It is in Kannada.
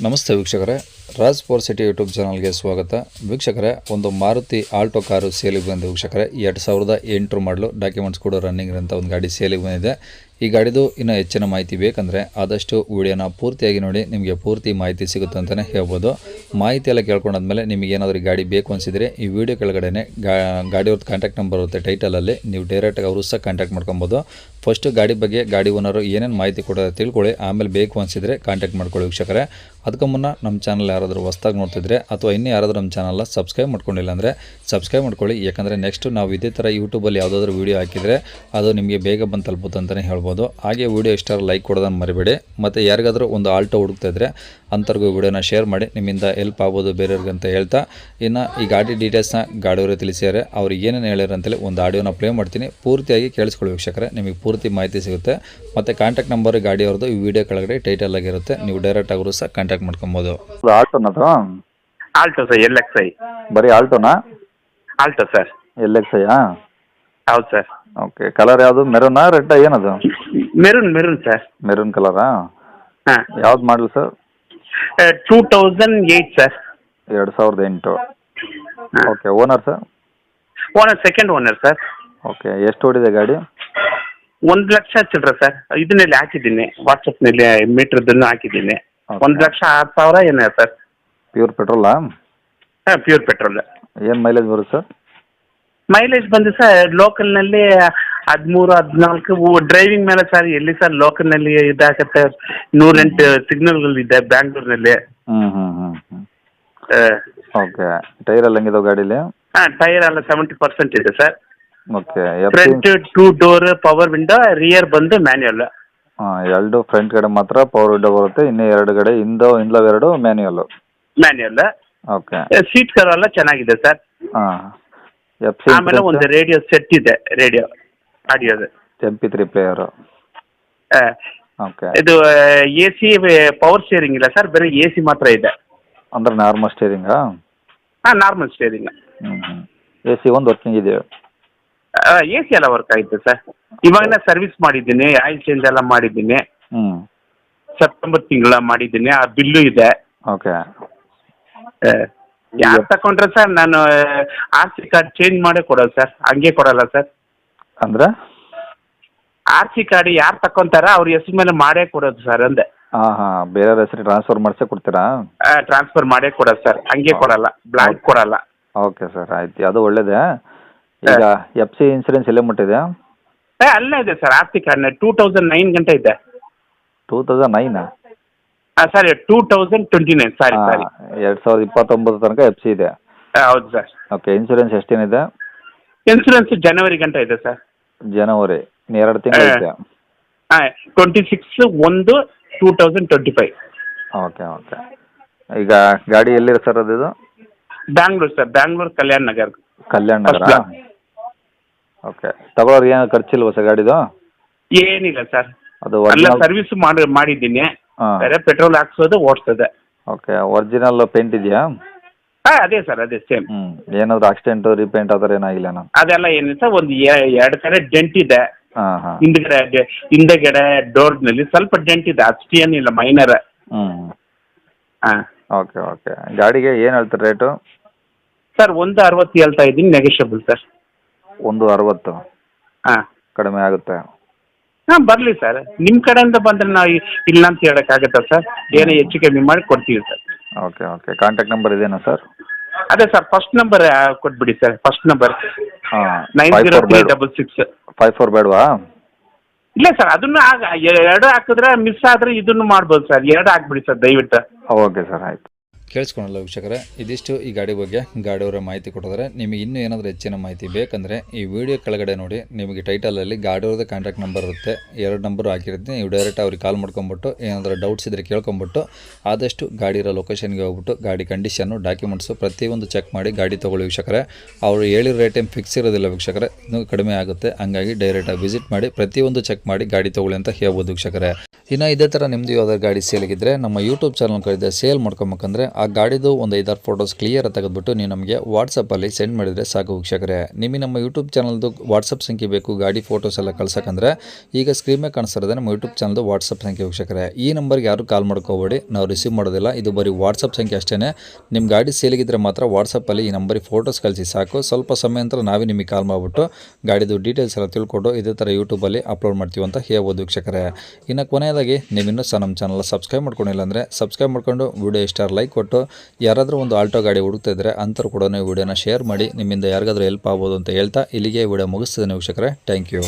ನಮಸ್ತೆ ವೀಕ್ಷಕರೇ, ರಾಜ್ ಫೋರ್ ಸಿಟಿ ಯೂಟ್ಯೂಬ್ ಚಾನಲ್ಗೆ ಸ್ವಾಗತ. ವೀಕ್ಷಕರೇ, ಒಂದು ಮಾರುತಿ ಆಲ್ಟೋ ಕಾರು ಸೇಲಿಗೆ ಬಂದಿದೆ. ವೀಕ್ಷಕರೇ, 2008 ಮಾಡಲು, ಡಾಕ್ಯುಮೆಂಟ್ಸ್ ಕೂಡ ರನ್ನಿಂಗ್ ಇರೋಂಥ ಒಂದು ಗಾಡಿ ಸೇಲಿಗೆ ಬಂದಿದೆ. ಈ ಗಾಡಿದು ಇನ್ನೂ ಹೆಚ್ಚಿನ ಮಾಹಿತಿ ಬೇಕಂದರೆ ಆದಷ್ಟು ವಿಡಿಯೋನ ಪೂರ್ತಿಯಾಗಿ ನೋಡಿ, ನಿಮಗೆ ಪೂರ್ತಿ ಮಾಹಿತಿ ಸಿಗುತ್ತೆ ಅಂತಲೇ ಹೇಳ್ಬೋದು. ಮಾಹಿತಿ ಎಲ್ಲ ಕೇಳ್ಕೊಂಡಾದ್ಮೇಲೆ ನಿಮಗೆ ಏನಾದರೂ ಗಾಡಿ ಬೇಕು ಅನಿಸಿದರೆ ಈ ವಿಡಿಯೋ ಕೆಳಗಡೆ ಗಾಡಿಯವ್ರದ್ದು ಕಾಂಟ್ಯಾಕ್ಟ್ ನಂಬರ್ ಇರುತ್ತೆ ಟೈಟಲಲ್ಲಿ, ನೀವು ಡೈರೆಕ್ಟಾಗಿ ಅವರು ಸಹ ಕಾಂಟ್ಯಾಕ್ಟ್ ಮಾಡ್ಕೊಬೋದು. ಫಸ್ಟು ಗಾಡಿ ಬಗ್ಗೆ ಗಾಡಿ ಓನರು ಏನೇನು ಮಾಹಿತಿ ಕೊಡೋದು ತಿಳ್ಕೊಳ್ಳಿ, ಆಮೇಲೆ ಬೇಕು ಅನಿಸಿದರೆ ಕಾಂಟ್ಯಾಕ್ಟ್ ಮಾಡ್ಕೊಳ್ಳಿ. ವೀಕ್ಷಕರೇ, ಅದಕ್ಕೂ ಮುನ್ನ ನಮ್ಮ ಚಾನಲ್ ಯಾರಾದರೂ ಹೊಸ್ದಾಗಿ ನೋಡ್ತಿದ್ರೆ ಅಥವಾ ಇನ್ನೂ ಯಾರಾದರೂ ನಮ್ಮ ಚಾನಲ್ನ ಸಬ್ಸ್ಕ್ರೈಬ್ ಮಾಡ್ಕೊಂಡಿಲ್ಲ ಅಂದರೆ ಸಬ್ಸ್ಕ್ರೈಬ್ ಮಾಡ್ಕೊಳ್ಳಿ. ಯಾಕಂದರೆ ನೆಕ್ಸ್ಟ್ ನಾವು ಇದೇ ಥರ ಯೂಟ್ಯೂಬಲ್ಲಿ ಯಾವುದಾದ್ರೂ ವೀಡಿಯೋ ಹಾಕಿದರೆ ಅದು ನಿಮಗೆ ಬೇಗ ಬಂದು ತಲುಪುತ್ತೆ ಅಂತಲೇ ಹೇಳ್ಬೋದು. ಹಾಗೆ ವೀಡಿಯೋ ಇಷ್ಟ ಲೈಕ್ ಕೊಡೋದನ್ನು ಮರಿಬೇಡಿ. ಮತ್ತು ಯಾರಿಗಾದರೂ ಒಂದು ಆಲ್ಟೋ ಹುಡುಕ್ತಾ ಇದ್ದರೆ ಅಂಥವ್ರಿಗೂ ವೀಡಿಯೋನ ಶೇರ್ ಮಾಡಿ, ನಿಮ್ಮಿಂದ ಹೆಲ್ಪ್ ಆಗ್ಬೋದು ಬೇರೆಯವ್ರಿಗೆ ಅಂತ ಹೇಳ್ತಾ, ಇನ್ನು ಈ ಗಾಡಿ ಡೀಟೇಲ್ಸ್ನ ಗಾಡಿಯವರು ತಿಳಿಸಿದ್ದಾರೆ. ಅವ್ರು ಏನೇನು ಹೇಳ್ಯಾರ ಅಂತೇಳಿ ಒಂದು ಆಡಿಯೋನ ಪ್ಲೇ ಮಾಡ್ತೀನಿ, ಪೂರ್ತಿಯಾಗಿ ಕೇಳಿಸ್ಕೊಳ್ಳಿ ವೀಕ್ಷಕರೇ, ನಿಮಗೆ ಪೂರ್ತಿ ಮಾಹಿತಿ ಸಿಗುತ್ತೆ. ಮತ್ತು ಕಾಂಟ್ಯಾಕ್ಟ್ ನಂಬರ್ ಗಾಡಿಯವ್ರದ್ದು ಈ ವಿಡಿಯೋ ಕೆಳಗಡೆ ಟೈಟಲ್ ಆಗಿರುತ್ತೆ, ನೀವು ಡೈರೆಕ್ಟ್ ಅವರು ಸಹ ಕಾಂಟ್ಯಾಕ್ಟ್ ಮಾಡ್ಕೊಬೋದು. ಆಲ್ಟೋನದು ಆಲ್ಟೋ ಸರ್, LXi. ಬರೀ ಆಲ್ಟೋನಾ? Alto sir. LXiಯಾ? ಹೌದು ಸರ್. ಓಕೆ. ಕಲರ್ ಯಾವುದು, ಮೆರೂನಾ ರೆಡ್ ಏನದು? Maroon sir. ಮೆರೂನ್ ಕಲರಾ? ಹಾಂ. ಯಾವ್ದು model sir? 2008 sir. 2008. Okay. Owner sir? Owner second owner sir. Okay. ಎಷ್ಟು ಓಡಿದೆ ಗಾಡಿ? 1,00,000 ಚಿಲ್ಲರೆ ಸರ್. ಇದನ್ನಲ್ಲಿ ಹಾಕಿದ್ದೀನಿ, ವಾಟ್ಸಪ್ನಲ್ಲಿ ಮೀಟ್ರದನ್ನು ಹಾಕಿದ್ದೀನಿ. 1,06,000 ಏನೇ ಸರ್. ಪ್ಯೂರ್ ಪೆಟ್ರೋಲಾ? ಹಾಂ, ಪ್ಯೂರ್ ಪೆಟ್ರೋಲ್. ಏನು ಮೈಲೇಜ್ ಬರುತ್ತೆ ಸರ್? ಮೈಲೇಜ್ ಬಂದು ಸರ್ ಲೋಕಲ್ನಲ್ಲಿ 13-14 ಡ್ರೈವಿಂಗ್ ಮೇಲೆ ಸರ್. ಎಲ್ಲಿ ಸರ್ ಲೋಕಲ್ನಲ್ಲಿ ಇದಾಗತ್ತೆ, 108 ಸಿಗ್ನಲ್ಗಳಿದೆ ಬ್ಯಾಂಗ್ಳೂರಿನಲ್ಲಿ. ಓಕೆ. ಟೈರ್ ಎಲ್ಲ ಹೆಂಗಿದಾವೆ ಗಾಡೀಲಿ? ಹಾಂ, ಟೈರ್ ಎಲ್ಲ 70% ಇದೆ sir. Okay. Front 2 door power window, rear ಬಂದು ಮ್ಯಾನ್ಯುಯಲ್. ಹಾಂ, ಎರಡು ಫ್ರಂಟ್ ಕಡೆ ಮಾತ್ರ ಪವರ್ ವಿಂಡೋ ಬರುತ್ತೆ, ಇನ್ನೂ ಎರಡು ಕಡೆ ಹಿಂದಲವ್ ಎರಡು ಮ್ಯಾನ್ಯುಯಲ್. ಓಕೆ. ಸೀಟ್ ಕವರ್ ಎಲ್ಲ ಚೆನ್ನಾಗಿದೆ ಸರ್. ಹಾಂ. ಆಮೇಲೆ ಒಂದು ರೇಡಿಯೋ ಸೆಟ್ ಇದೆ, ರೇಡಿಯೋ ಆಡಿಯೋದು. MP3 player. ಓಕೆ. ಇದು AC ಪವರ್ ಸ್ಟೇರಿಂಗ್ ಇಲ್ಲ ಸರ್, ಬರೀ AC ಮಾತ್ರ ಇದೆ. ಅಂದ್ರೆ ನಾರ್ಮಲ್ ಸ್ಟೇರಿಂಗಾ? ಹಾಂ, ನಾರ್ಮಲ್ ಸ್ಟೇರಿಂಗ್. AC ಒಂದು ವರ್ಕಿಂಗ್ ಇದೆಯಾ? AC ಎಲ್ಲ ವರ್ಕ್ ಆಯಿತು ಸರ್. ಇವಾಗಲೇ ಸರ್ವಿಸ್ ಮಾಡಿದ್ದೀನಿ, ಆಯಿಲ್ ಚೇಂಜ್ ಎಲ್ಲ ಮಾಡಿದ್ದೀನಿ. ಸೆಪ್ಟೆಂಬರ್ ತಿಂಗಳ ಮಾಡಿದ್ದೀನಿ, ಆ ಬಿಲ್ಲು ಇದೆ. ಓಕೆ. ಯಾರು ತಗೊಂಡ್ರೆ ಸರ್ ನಾನು RC ಕಾರ್ಡ್ ಚೇಂಜ್ ಮಾಡೇ ಕೊಡೋದು ಸರ್, ಹಂಗೆ ಕೊಡಲ್ಲ ಸರ್. ಅಂದ್ರೆ RC ಕಾರ್ಡ್ ಯಾರು ತಗೊಂತಾರ ಅವ್ರ ಹೆಸರು ಮೇಲೆ ಮಾಡೇ ಕೊಡೋದು ಸರ್ ಅಂದೆ. ಹಾಂ, ಬೇರೆ ಹೆಸರು ಟ್ರಾನ್ಸ್ಫರ್ ಮಾಡಿಸೇ ಕೊಡ್ತೀರಾ? ಟ್ರಾನ್ಸ್ಫರ್ ಮಾಡೇ ಕೊಡೋದು ಸರ್, ಹಂಗೆ ಕೊಡಲ್ಲ, ಬ್ಲಾಂಕ್ ಕೊಡಲ್ಲ. ಓಕೆ ಸರ್, ಆಯ್ತು, ಅದು ಒಳ್ಳೇದೇ. ಈಗ FC ಇನ್ಸೂರೆನ್ಸ್ ಎಲ್ಲೇ ಮುಟ್ಟಿದೆ? ಅಲ್ಲೇ ಇದೆ ಸರ್, RC ಕಾರ್ಡ್ 2009 ಗಂಟೆ ಇದೆ. 2009? ಸಾರಿ, 2029. ಸಾರಿ 2029 ತನಕ FC ಇದೆ. ಹೌದು ಸರ್. ಓಕೆ. ಇನ್ಸೂರೆನ್ಸ್ ಎಷ್ಟೇನಿದೆ? ಇನ್ಸೂರೆನ್ಸ್ ಜನವರಿ ಗಂಟೆ ಇದೆ ಸರ್. ಜನವರಿ 2 ತಿಂಗಳು ಇದೆ. ಹಾಂ, 26/1/2025. ಓಕೆ. ಈಗ ಗಾಡಿ ಎಲ್ಲಿದೆ ಸರ್ ಅದು? ಬ್ಯಾಂಗ್ಳೂರ್ ಸರ್, ಬ್ಯಾಂಗ್ಳೂರ್ ಕಲ್ಯಾಣ ನಗರ್. ಓಕೆ. ತಗೊಳ್ಳೋರು ಏನು ಖರ್ಚಿಲ್ವ ಸರ್ ಗಾಡಿದು? ಏನಿಲ್ಲ ಸರ್, ಅದು ಎಲ್ಲ ಸರ್ವಿಸ್ ಮಾಡಿದ್ದೀನಿ. ಬೇರೆ ಪೆಟ್ರೋಲ್ ಹಾಕ್ಸೋದು, ಓಡಿಸೋದೆ. ಓಕೆ. ಒರಿಜಿನಲ್ ಪೇಂಟ್ ಇದೆಯಾ? ಹಾಂ, ಅದೇ ಸರ್, ಅದೇ ಸೇಮ್. ಏನಾದರೂ ಆಕ್ಸಿಡೆಂಟ್ ರೀಪೇಂಟ್ ಆ ಥರ ಏನಾಗಿಲ್ಲ? ಅದೆಲ್ಲ ಏನಿಲ್ಲ ಸರ್, ಒಂದು 2 ಕಡೆ ಡೆಂಟ್ ಇದೆ. ಹಾಂ. ಹಿಂದೆಗಡೆ ಡೋರ್ನಲ್ಲಿ ಸ್ವಲ್ಪ ಡೆಂಟ್ ಇದೆ, ಅಷ್ಟೇನಿಲ್ಲ, ಮೈನರ್. ಹಾಂ. ಓಕೆ. ಗಾಡಿಗೆ ಏನು ಹೇಳ್ತಾರೆ ರೇಟು? ಸರ್ 160 ಹೇಳ್ತಾ ಇದ್ದೀನಿ, ನೆಗೋಷಿಯಬಲ್ ಸರ್. 160? ಹಾಂ, ಕಡಿಮೆ ಆಗುತ್ತೆ. ಹಾಂ, ಬರಲಿ ಸರ್, ನಿಮ್ಮ ಕಡೆಯಿಂದ ಬಂದರೆ ನಾವು ಇಲ್ಲ ಅಂತ ಹೇಳೋಕ್ಕಾಗತ್ತಾ ಸರ್? ಏನೋ ಹೆಚ್ಚು ಕಮ್ಮಿ ಮಾಡಿ ಕೊಡ್ತೀವಿ ಸರ್. ಓಕೆ. ಕಾಂಟ್ಯಾಕ್ಟ್ ನಂಬರ್ ಇದೇನಾ ಸರ್? ಅದೇ ಸರ್, ಫಸ್ಟ್ ನಂಬರ್ ಕೊಟ್ಬಿಡಿ ಸರ್, ಫಸ್ಟ್ ನಂಬರ್. ಹಾಂ. 90366. 54 ಬೇಡವಾ? ಇಲ್ಲ ಸರ್, ಅದನ್ನು 2 ಹಾಕಿದ್ರೆ ಮಿಸ್ ಆದರೆ ಇದನ್ನು ಮಾಡ್ಬೋದು ಸರ್. 2 ಹಾಕ್ಬಿಡಿ ಸರ್ ದಯವಿಟ್ಟು. ಓಕೆ ಸರ್, ಆಯಿತು. ಕೇಳಿಸ್ಕೊಳಲ್ಲ ವೀಕ್ಷಕರೇ, ಇದಿಷ್ಟು ಈ ಗಾಡಿ ಬಗ್ಗೆ ಗಾಡಿಯವರ ಮಾಹಿತಿ ಕೊಟ್ಟಿದ್ದಾರೆ. ನಿಮಗೆ ಇನ್ನೂ ಏನಾದರೂ ಹೆಚ್ಚಿನ ಮಾಹಿತಿ ಬೇಕಂದರೆ ಈ ವಿಡಿಯೋ ಕೆಳಗಡೆ ನೋಡಿ, ನಿಮಗೆ ಟೈಟಲಲ್ಲಿ ಗಾಡಿಯವ್ರದ್ದು ಕಾಂಟ್ಯಾಕ್ಟ್ ನಂಬರ್ ಇರುತ್ತೆ, 2 ನಂಬರು ಹಾಕಿರ್ತೀನಿ. ನೀವು ಡೈರೆಕ್ಟ್ ಅವ್ರಿಗೆ ಕಾಲ್ ಮಾಡ್ಕೊಂಬಿಟ್ಟು ಏನಾದರೂ ಡೌಟ್ಸ್ ಇದ್ದರೆ ಕೇಳ್ಕೊಂಬಿಟ್ಟು ಆದಷ್ಟು ಗಾಡಿ ಇರೋ ಲೊಕೇಶನ್ಗೆ ಹೋಗ್ಬಿಟ್ಟು ಗಾಡಿ ಕಂಡೀಷನ್ನು, ಡಾಕ್ಯುಮೆಂಟ್ಸು ಪ್ರತಿಯೊಂದು ಚೆಕ್ ಮಾಡಿ ಗಾಡಿ ತೊಗೊಳ್ಳಿ ವೀಕ್ಷಕರೇ. ಅವರು ಹೇಳಿರೋ ರೇಟ್ ಏನು ಫಿಕ್ಸ್ ಇರೋದಿಲ್ಲ ವೀಕ್ಷಕರೇ, ಇನ್ನೂ ಕಡಿಮೆ ಆಗುತ್ತೆ. ಹಂಗಾಗಿ ಡೈರೆಕ್ಟಾಗಿ ವಿಸಿಟ್ ಮಾಡಿ ಪ್ರತಿಯೊಂದು ಚೆಕ್ ಮಾಡಿ ಗಾಡಿ ತೊಗೊಳ್ಳಿ ಅಂತ ಹೇಳ್ಬೋದು ವೀಕ್ಷಕರೇ. ಇನ್ನು ಇದೇ ಥರ ನಿಮ್ಮದು ಯಾವ್ದಾದ್ರು ಗಾಡಿ ಸೇಲಿಗಿದ್ರೆ ನಮ್ಮ ಯೂಟ್ಯೂಬ್ ಚಾನಲ್ ಕಡೆ ಸೇಲ್ ಮಾಡ್ಕೊಬೇಕಂದ್ರೆ ಆ ಗಾಡಿದು ಒಂದು 5-6 ಫೋಟೋಸ್ ಕ್ಲಿಯರ್ ತೆಗೆದುಬಿಟ್ಟು ನೀವು ನಮಗೆ ವಾಟ್ಸಪ್ಪಲ್ಲಿ ಸೆಂಡ್ ಮಾಡಿದರೆ ಸಾಕು ವೀಕ್ಷಕರೇ. ನಿಮಗೆ ನಮ್ಮ ಯೂಟ್ಯೂಬ್ ಚಾನಲ್ದು ವಾಟ್ಸಪ್ ಸಂಖ್ಯೆ ಬೇಕು ಗಾಡಿ ಫೋಟೋಸ್ ಎಲ್ಲ ಕಳ್ಸೋಕ್ಕಂದ್ರೆ ಈಗ ಸ್ಕ್ರೀನ್ ಮೇಲೆ ಕಾಣಿಸ್ತಿರೋದೇ ನಮ್ಮ ಯೂಟ್ಯೂಬ್ ಚಾನಲ್ದು ವಾಟ್ಸಪ್ ಸಂಖ್ಯೆ ವೀಕ್ಷಕರೇ. ಈ ನಂಬರ್ಗೆ ಯಾರು ಕಾಲ್ ಮಾಡ್ಕೋಬೇಡಿ, ನಾವು ರಿಸೀವ್ ಮಾಡೋದಿಲ್ಲ. ಇದು ಬರೀ ವಾಟ್ಸಪ್ ಸಂಖ್ಯೆ ಅಷ್ಟೇ. ನಿಮ್ಮ ಗಾಡಿ ಸೇಲಿಗಿದ್ರೆ ಮಾತ್ರ ವಾಟ್ಸಪ್ಪಲ್ಲಿ ಈ ನಂಬರಿಗೆ ಫೋಟೋಸ್ ಕಳಿಸಿ ಸಾಕು. ಸ್ವಲ್ಪ ಸಮಯ ನಂತರ ನಾವೇ ನಿಮಗೆ ಕಾಲ್ ಮಾಡಿಬಿಟ್ಟು ಗಾಡಿದು ಡೀಟೇಲ್ಸ್ ಎಲ್ಲ ತಿಳ್ಕೊಂಡು ಇದೇ ಥರ ಯೂಟ್ಯೂಬಲ್ಲಿ ಅಪ್ಲೋಡ್ ಮಾಡ್ತೀವಿ ಅಂತ ಹೇಳ್ಬೋದು ವೀಕ್ಷಕರೇ. ಇನ್ನು ಕೊನೆಯದಾಗಿ ನೀವು ಇನ್ನೂ ಸಹ ನಮ್ಮ ಚಾನಲ್ ಸಬ್ಸ್ಕ್ರೈಬ್ ಮಾಡ್ಕೊಂಡಿಲ್ಲ ಅಂದರೆ ಸಬ್ಸ್ಕ್ರೈಬ್ ಮಾಡ್ಕೊಂಡು ವಿಡಿಯೋ ಇಷ್ಟ ಲೈಕ್ ಕೊಟ್ಟು ಯಾರಾದರೂ ಒಂದು ಆಲ್ಟೋ ಗಾಡಿ ಹುಡುಕ್ತಾ ಇದ್ದರೆ ಅಂಥವ್ರು ಕೂಡ ವಿಡಿಯೋನ ಶೇರ್ ಮಾಡಿ, ನಿಮ್ಮಿಂದ ಯಾರಿಗಾದ್ರೂ ಹೆಲ್ಪ್ ಆಗ್ಬೋದು ಅಂತ ಹೇಳ್ತಾ ಇಲ್ಲಿಗೆ ವಿಡಿಯೋ ಮುಗಿಸ್ತಿದ್ದೇನೆ ವೀಕ್ಷಕರೇ. Thank you.